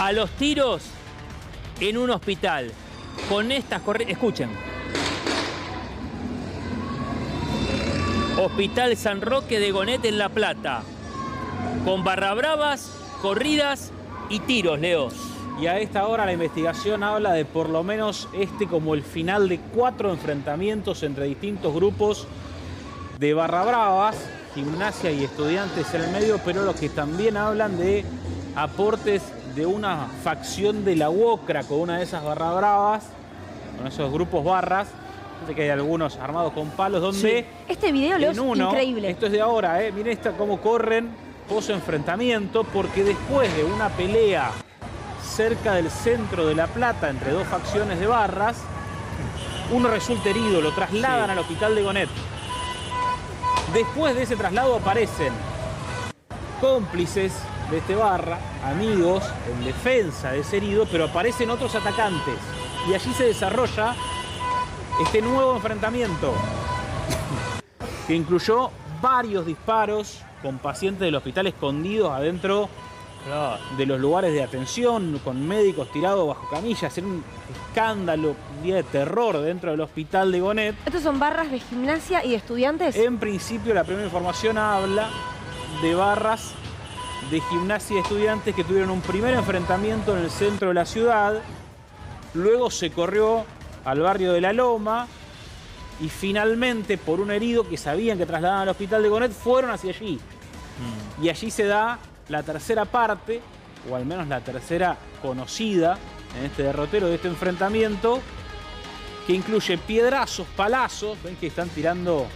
a los tiros en un hospital. Con estas corridas, escuchen. Hospital San Roque de Gonet en La Plata. Con barra bravas, corridas y tiros, Leo. Y a esta hora la investigación habla de por lo menos como el final de 4 enfrentamientos entre distintos grupos de barra bravas, Gimnasia y Estudiantes en el medio, pero los que también hablan de aportes de una facción de la UOCRA con una de esas barra bravas, con esos grupos barras. Fíjate que hay algunos armados con palos donde... Sí. Este video, Leo, es increíble. Esto es de ahora, miren cómo corren post enfrentamiento, porque después de una pelea cerca del centro de La Plata entre 2 facciones de barras, uno resulta herido, lo trasladan al hospital de Gonet. Después de ese traslado aparecen cómplices de este barra, amigos en defensa de ese herido, pero aparecen otros atacantes. Y allí se desarrolla este nuevo enfrentamiento que incluyó varios disparos con pacientes del hospital escondidos adentro de los lugares de atención, con médicos tirados bajo camillas. Era un escándalo, un día de terror dentro del hospital de Gonet. ¿Estos son barras de Gimnasia y de Estudiantes? En principio, la primera información habla de barras de Gimnasia y Estudiantes que tuvieron un primer enfrentamiento en el centro de la ciudad. Luego se corrió al barrio de La Loma y finalmente, por un herido que sabían que trasladaban al hospital de Gonet, fueron hacia allí. Y allí se da la tercera parte, o al menos la tercera conocida en este derrotero de este enfrentamiento, que incluye piedrazos, palazos, ven que están tirando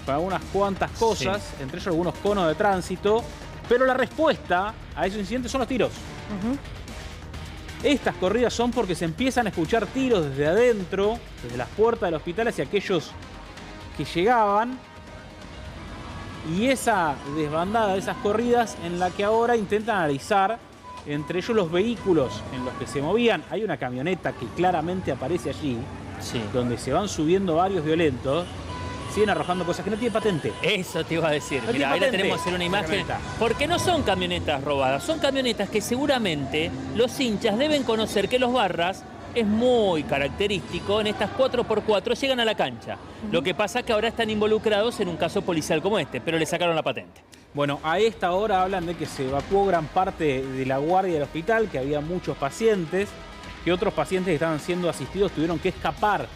para unas cuantas cosas, entre ellos algunos conos de tránsito, pero la respuesta a esos incidentes son los tiros. Estas corridas son porque se empiezan a escuchar tiros desde adentro, desde las puertas del hospital hacia aquellos que llegaban. Y esa desbandada de esas corridas en la que ahora intentan analizar, entre ellos los vehículos en los que se movían. Hay una camioneta que claramente aparece allí, donde se van subiendo varios violentos. Siguen arrojando cosas que no tienen patente. Eso te iba a decir. No Mira, ahí la tenemos en una imagen. Porque no son camionetas robadas, son camionetas que seguramente los hinchas deben conocer que los barras es muy característico. En estas 4x4 llegan a la cancha. Lo que pasa es que ahora están involucrados en un caso policial como este, pero le sacaron la patente. Bueno, a esta hora hablan de que se evacuó gran parte de la guardia del hospital, que había muchos pacientes, que otros pacientes que estaban siendo asistidos tuvieron que escapar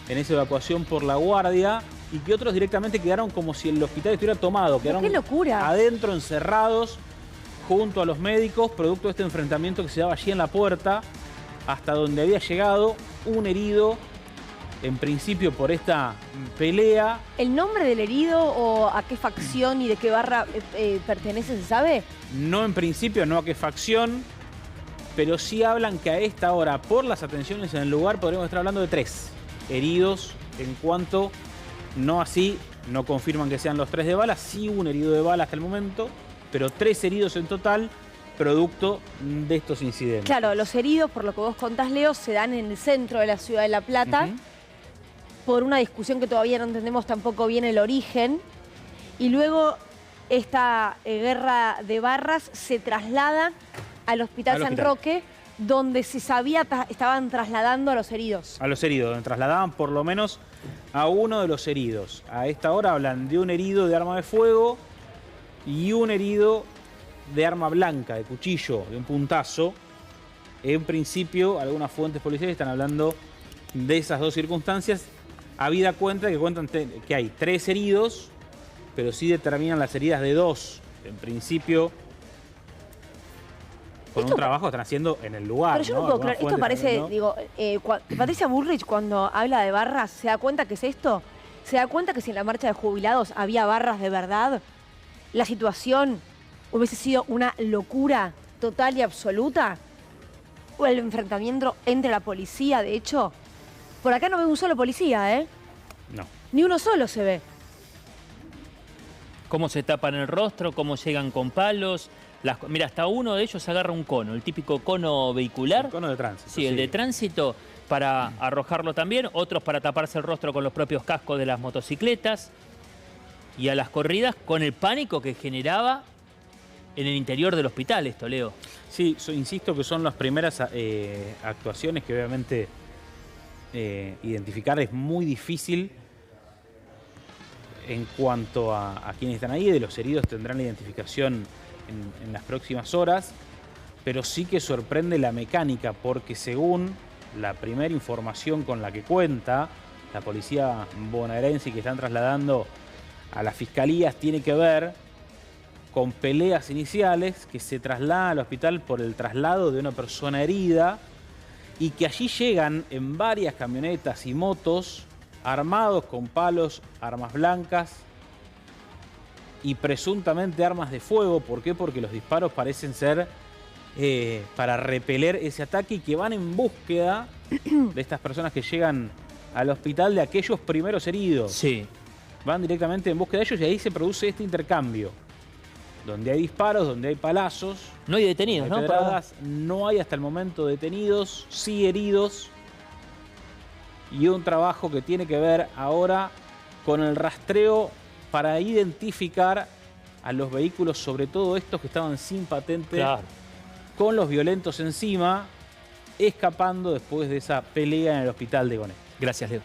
en esa evacuación por la guardia, y que otros directamente quedaron como si el hospital estuviera tomado. Quedaron ¡qué locura! Adentro, encerrados, junto a los médicos, producto de este enfrentamiento que se daba allí en la puerta, hasta donde había llegado un herido, en principio por esta pelea. ¿El nombre del herido o a qué facción y de qué barra pertenece, se sabe? No, en principio, no a qué facción, pero sí hablan que a esta hora, por las atenciones en el lugar, podríamos estar hablando de 3 heridos en cuanto... No así, no confirman que sean los 3 de bala, sí un herido de bala hasta el momento, pero 3 heridos en total, producto de estos incidentes. Claro, los heridos, por lo que vos contás, Leo, se dan en el centro de la ciudad de La Plata, por una discusión que todavía no entendemos tampoco bien el origen, y luego esta guerra de barras se traslada al Hospital San Roque, donde se sabía estaban trasladando a los heridos. A los heridos, donde trasladaban por lo menos a uno de los heridos. A esta hora hablan de un herido de arma de fuego y un herido de arma blanca, de cuchillo, de un puntazo. En principio, algunas fuentes policiales están hablando de esas 2 circunstancias, habida cuenta que cuentan que hay 3 heridos, pero sí determinan las heridas de 2. En principio... Con un trabajo que están haciendo en el lugar. Pero yo no puedo creer, esto parece, digo, Patricia Bullrich cuando habla de barras, ¿se da cuenta que es esto? ¿Se da cuenta que si en la marcha de jubilados había barras de verdad, la situación hubiese sido una locura total y absoluta? ¿O el enfrentamiento entre la policía, de hecho? Por acá no ve un solo policía, ¿eh? No. Ni uno solo se ve. Cómo se tapan el rostro, cómo llegan con palos. Mira, hasta uno de ellos agarra un cono, el típico cono vehicular. El cono de tránsito. Sí, el de tránsito para arrojarlo también. Otros para taparse el rostro con los propios cascos de las motocicletas. Y a las corridas con el pánico que generaba en el interior del hospital esto, Leo. Sí, insisto que son las primeras actuaciones que obviamente identificar es muy difícil en cuanto a quienes están ahí. De los heridos tendrán la identificación en las próximas horas, pero sí que sorprende la mecánica, porque según la primera información con la que cuenta la policía bonaerense que están trasladando a las fiscalías, tiene que ver con peleas iniciales que se trasladan al hospital por el traslado de una persona herida y que allí llegan en varias camionetas y motos armados con palos, armas blancas y presuntamente armas de fuego. ¿Por qué? Porque los disparos parecen ser para repeler ese ataque y que van en búsqueda de estas personas que llegan al hospital, de aquellos primeros heridos. Sí. Van directamente en búsqueda de ellos y ahí se produce este intercambio. Donde hay disparos, donde hay palazos. No hay detenidos, ¿no? Pedradas. No hay hasta el momento detenidos, sí heridos. Y un trabajo que tiene que ver ahora con el rastreo para identificar a los vehículos, sobre todo estos que estaban sin patente, Claro. con los violentos encima, escapando después de esa pelea en el hospital de Gonet. Gracias, Leo.